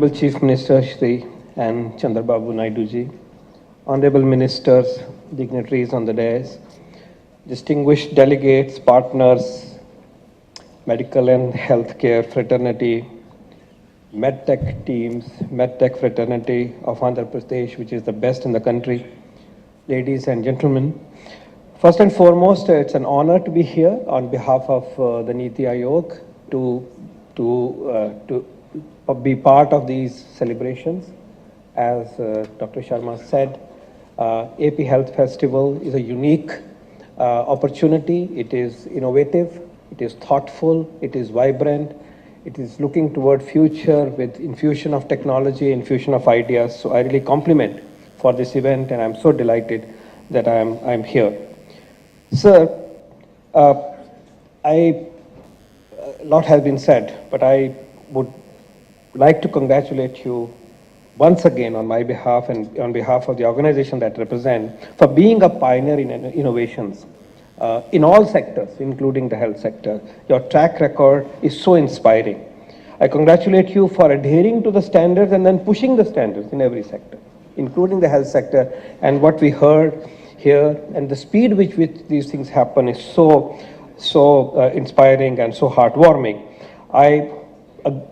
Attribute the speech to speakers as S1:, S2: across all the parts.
S1: Honorable Chief Minister Shri and Chandrababu Naidu ji, Honorable Ministers, dignitaries on the dais, distinguished delegates, partners, medical and healthcare fraternity, medtech teams, medtech fraternity of Andhra Pradesh, which is the best in the country, ladies and gentlemen. First and foremost, it's an honor to be here on behalf of the NITI Aayog to be part of these celebrations. As Dr. Sharma said, AP Health Festival is a unique opportunity. It is innovative, it is thoughtful, it is vibrant, it is looking toward future with infusion of technology, infusion of ideas. So I really compliment for this event, and I'm so delighted that I'm here. Sir, a lot has been said, but I would like to congratulate you once again on my behalf and on behalf of the organization that represent for being a pioneer in innovations in all sectors, including the health sector. Your track record is so inspiring. I congratulate you for adhering to the standards and then pushing the standards in every sector, including the health sector. And what we heard here and the speed with which these things happen is so inspiring and so heartwarming. I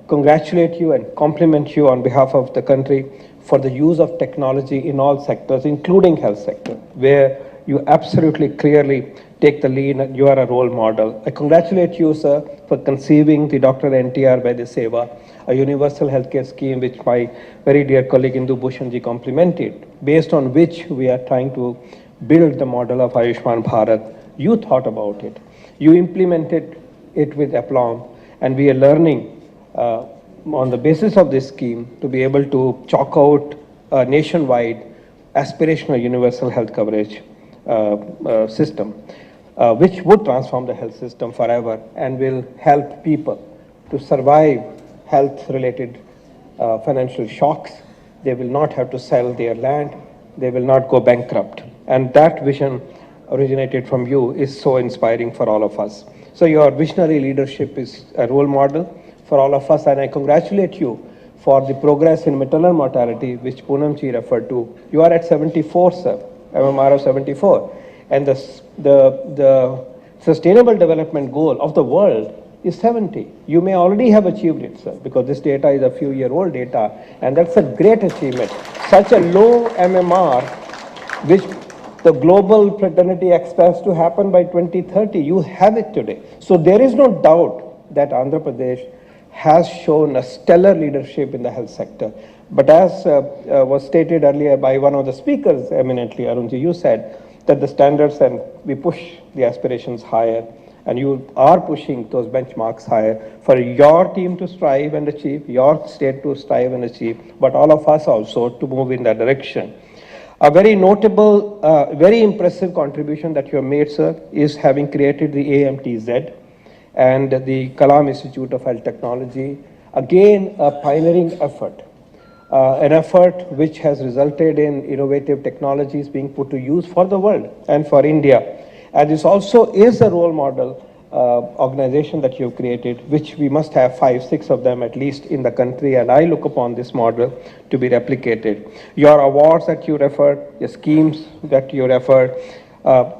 S1: congratulate you and compliment you on behalf of the country for the use of technology in all sectors, including health sector, where you absolutely clearly take the lead and you are a role model. I congratulate you, sir, for conceiving the Dr NTR Vaidya Seva, a universal healthcare scheme which my very dear colleague Indu Bhushanji complimented, based on which we are trying to build the model of Ayushman Bharat. You thought about it. You implemented it with aplomb, and we are learning on the basis of this scheme to be able to chalk out a nationwide aspirational universal health coverage system, which would transform the health system forever and will help people to survive health-related financial shocks. They will not have to sell their land. They will not go bankrupt. And that vision originated from you is so inspiring for all of us. So your visionary leadership is a role model for all of us, and I congratulate you for the progress in maternal mortality, which Poonamji referred to. You are at 74, sir, MMR of 74. And the Sustainable Development Goal of the world is 70. You may already have achieved it, sir, because this data is a few-year-old data, and that's a great achievement. Such a low MMR, which the global fraternity expects to happen by 2030, you have it today. So there is no doubt that Andhra Pradesh has shown a stellar leadership in the health sector. But as was stated earlier by one of the speakers eminently, Arunji, you said that the standards and we push the aspirations higher, and you are pushing those benchmarks higher for your team to strive and achieve, your state to strive and achieve, but all of us also to move in that direction. A very notable, very impressive contribution that you have made, sir, is having created the AMTZ and the Kalam Institute of Health Technology. Again, a pioneering effort, an effort which has resulted in innovative technologies being put to use for the world and for India. And this also is a role model organization that you have created, which we must have 5, 6 of them at least in the country, and I look upon this model to be replicated. Your awards that you referred, your schemes that you referred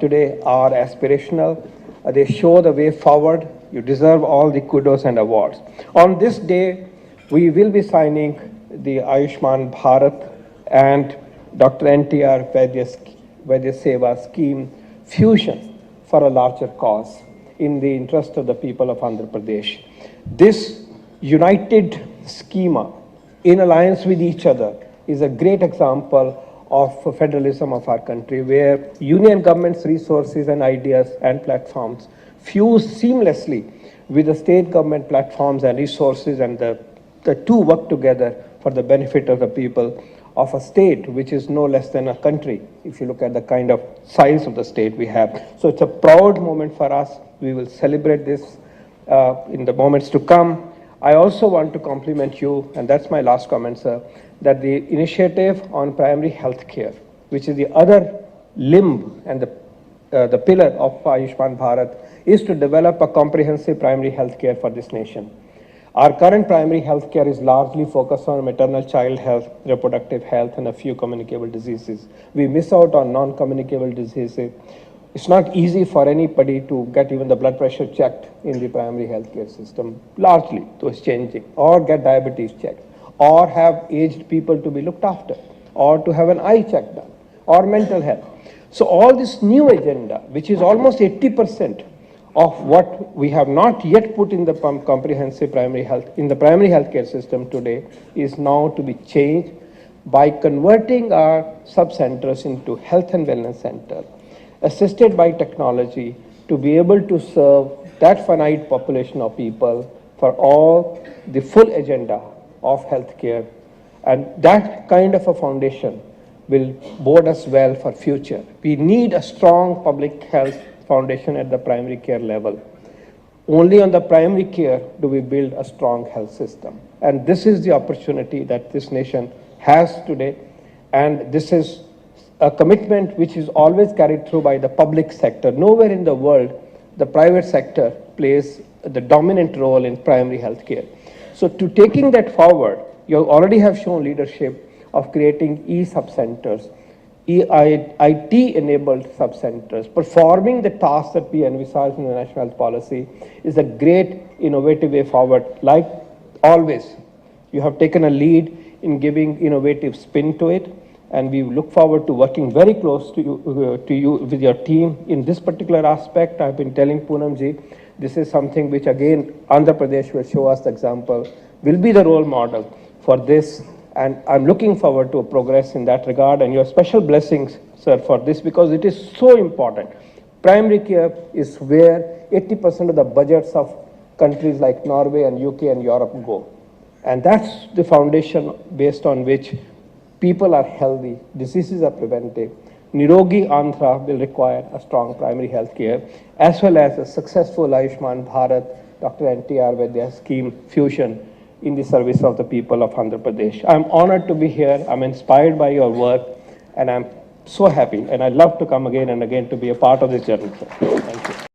S1: today are aspirational. They show the way forward. You deserve all the kudos and awards. On this day, we will be signing the Ayushman Bharat and Dr NTR Vaidya Seva scheme fusion for a larger cause in the interest of the people of Andhra Pradesh. This united schema in alliance with each other is a great example of federalism of our country, where union government's resources and ideas and platforms fuse seamlessly with the state government platforms and resources, and the two work together for the benefit of the people of a state which is no less than a country, if you look at the kind of size of the state we have. So it's a proud moment for us. We will celebrate this in the moments to come. I also want to compliment you, and that's my last comment, sir, that the initiative on primary health care, which is the other limb and the pillar of Ayushman Bharat, is to develop a comprehensive primary health care for this nation. Our current primary health care is largely focused on maternal child health, reproductive health, and a few communicable diseases. We miss out on non-communicable diseases. It's not easy for anybody to get even the blood pressure checked in the primary healthcare system, largely, though it's changing, or get diabetes checked, or have aged people to be looked after, or to have an eye check done, or mental health. So all this new agenda, which is almost 80% of what we have not yet put in the comprehensive primary health, in the primary healthcare system today, is now to be changed by converting our sub-centers into health and wellness centers, assisted by technology, to be able to serve that finite population of people for all the full agenda of healthcare. And that kind of a foundation will bode us well for future. We need a strong public health foundation at the primary care level. Only on the primary care do we build a strong health system. And this is the opportunity that this nation has today. And this is a commitment which is always carried through by the public sector. Nowhere in the world the private sector plays the dominant role in primary health care. So to taking that forward, you already have shown leadership of creating e-sub-centers, IT-enabled sub-centers. Performing the tasks that we envisage in the national health policy is a great innovative way forward. Like always, you have taken a lead in giving innovative spin to it, and we look forward to working very close to you with your team in this particular aspect. I've been telling Poonamji, this is something which again Andhra Pradesh will show us the example, will be the role model for this. And I'm looking forward to a progress in that regard, and your special blessings, sir, for this, because it is so important. Primary care is where 80% of the budgets of countries like Norway and UK and Europe go. And that's the foundation based on which people are healthy, diseases are prevented. Nirogi Andhra will require a strong primary health care, as well as a successful Ayushman Bharat, Dr NTR Vaidya scheme fusion in the service of the people of Andhra Pradesh. I'm honored to be here. I'm inspired by your work, and I'm so happy, and I'd love to come again and again to be a part of this journey. Thank you.